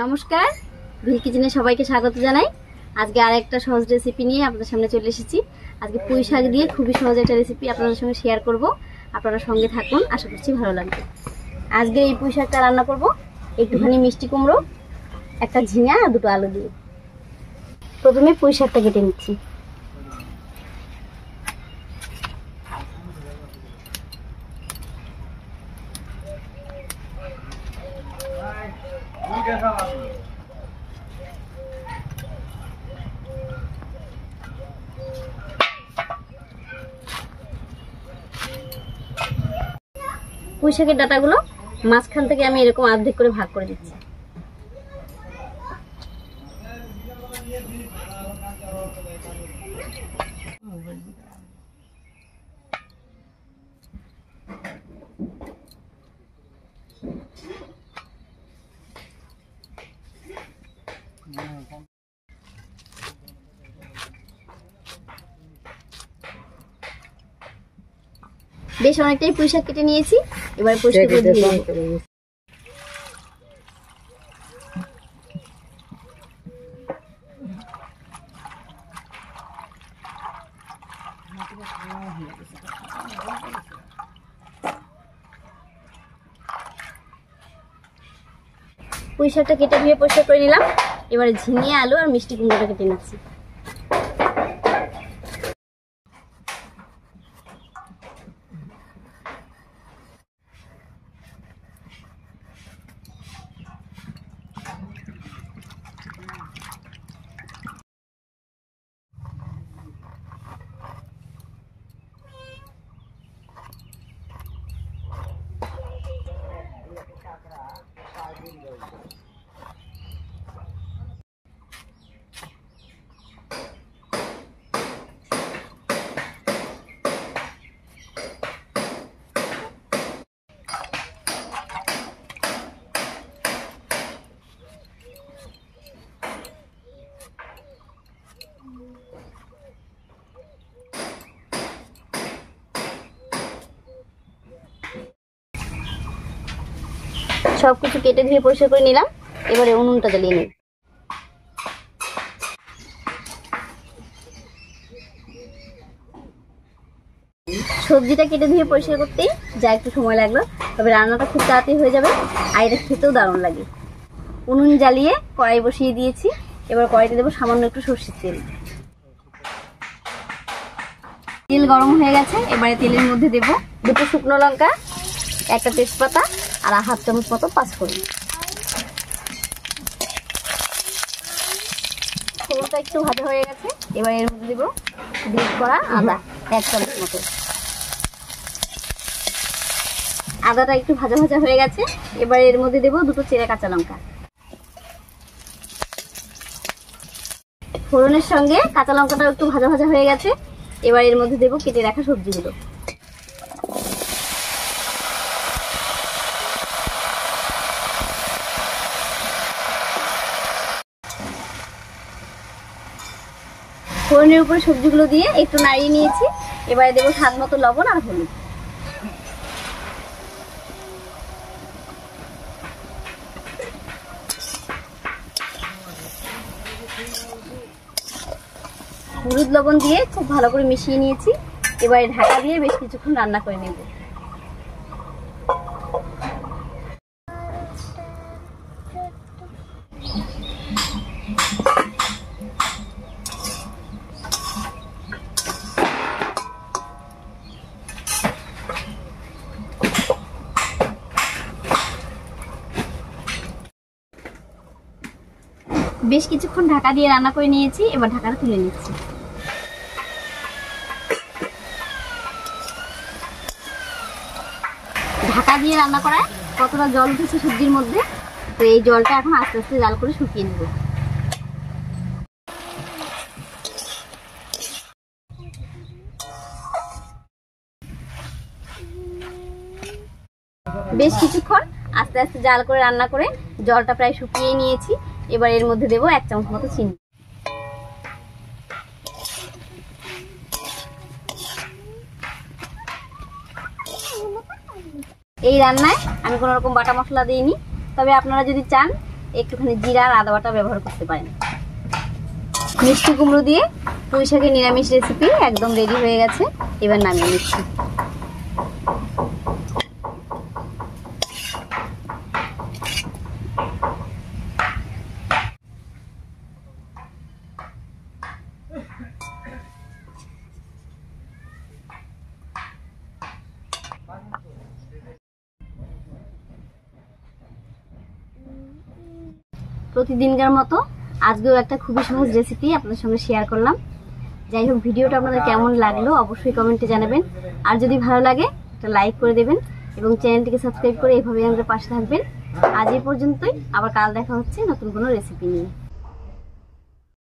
নমস্কার, ভিল কিচেনে সবাইকে স্বাগত জানাই। আজকে আরেকটা সহজ রেসিপি নিয়ে আপনাদের সামনে চলে এসেছি। আজকে পুঁই শাক দিয়ে খুবই সহজ একটা রেসিপি আপনাদের সঙ্গে শেয়ার করব। আপনারা সঙ্গে থাকুন, আশা করছি ভালো লাগবে। আজকে এই পুঁই শাকটা রান্না করব একটুখানি মিষ্টি কুমড়ো, একটা ঝিঙা আর দুটো আলু দিয়ে। প্রথমে পুঁই শাকটা কেটে নিচ্ছি। পুঁই শাকের ডাঁটাগুলো মাঝখান থেকে আমি এরকম অর্ধেক করে ভাগ করে দিচ্ছি। বেশ অনেকটাই পুঁই শাক কেটে নিয়েছি, এবার পরিষ্কার করে ধুয়ে নেব। পুঁই শাকটা কেটে ধুয়ে পরিষ্কার করে নিলাম। এবারে ঝিঙে, আলু আর মিষ্টি কুমড়োটা কেটে নিচ্ছি। সবকিছু কেটে ধুয়ে পরিষ্কার করে নিলাম। এবারে উনুনটা জ্বালিয়ে নিই। সবজিটা কেটে ধুয়ে পরিষ্কার করতেই যা একটু সময় লাগলো, তবে রান্নাটা খুব তাড়াতাড়ি হয়ে যাবে আর এটা খেতেও দারুণ লাগে। উনুন জ্বালিয়ে কড়াই বসিয়ে দিয়েছি। এবার কড়াইতে দেবো সামান্য একটু সরষের তেল। তেল গরম হয়ে গেছে। এবারে তেলের মধ্যে দেবো দুটো শুকনো লঙ্কা, একটা তেজপাতা আর হাফ চামচ মতো পাঁচফোড়ন। ফোড়নটা একটু ভাজা হয়ে গেছে। এবার এর মধ্যে দেবো গ্রেট করা আদা, এক চামচ মতো। আদাটা একটু ভাজা ভাজা হয়ে গেছে। এবার এর মধ্যে দেবো দুটো চেরা কাঁচা লঙ্কা। ফোড়নের সঙ্গে কাঁচা লঙ্কাটা একটু ভাজা ভাজা হয়ে গেছে। এবার এর মধ্যে দেবো কেটে রাখা সবজিগুলো। ফোড়নের উপরে সবজিগুলো দিয়ে একটু নাড়িয়ে নিয়েছি। এবারে দেবো স্বাদ মতো লবণ আর হলুদ। হলুদ লবণ দিয়ে খুব ভালো করে মিশিয়ে নিয়েছি। এবারে ঢাকা দিয়ে বেশ কিছুক্ষণ রান্না করে নেব। বেশ কিছুক্ষণ ঢাকা দিয়ে রান্না করে নিয়েছি। এবার ঢাকাটা তুলে নিচ্ছি। ঢাকা দিয়ে রান্না করায় কতটা জল উঠেছে সবজির মধ্যে, তো এই জলটা এখন আস্তে আস্তে জাল করে শুকিয়ে নেব। বেশ কিছুক্ষণ আস্তে আস্তে জাল করে রান্না করে জলটা প্রায় শুকিয়ে নিয়েছি। এবার এর মধ্যে দেবো 1 চামচ মতো চিনি। এই রান্নায় আমি কোনো রকম বাটা মশলা দিইনি, তবে আপনারা যদি চান একটুখানি জিরা আর আদা বাটা ব্যবহার করতে পারেন। মিষ্টি কুমড়ো দিয়ে পুঁই শাকের নিরামিষ রেসিপি একদম রেডি হয়ে গেছে। এবার নামিয়ে নিচ্ছি। প্রতিদিনকার মতো আজকেও একটা খুবই সহজ রেসিপি আপনাদের সঙ্গে শেয়ার করলাম। যাই হোক, ভিডিওটা আপনাদের কেমন লাগলো অবশ্যই কমেন্টে জানাবেন। আর যদি ভালো লাগে একটা লাইক করে দেবেন এবং চ্যানেলটিকে সাবস্ক্রাইব করে এভাবেই আমাদের পাশে থাকবেন। আজ এই পর্যন্তই, আবার কাল দেখা হচ্ছে নতুন কোনো রেসিপি নিয়ে।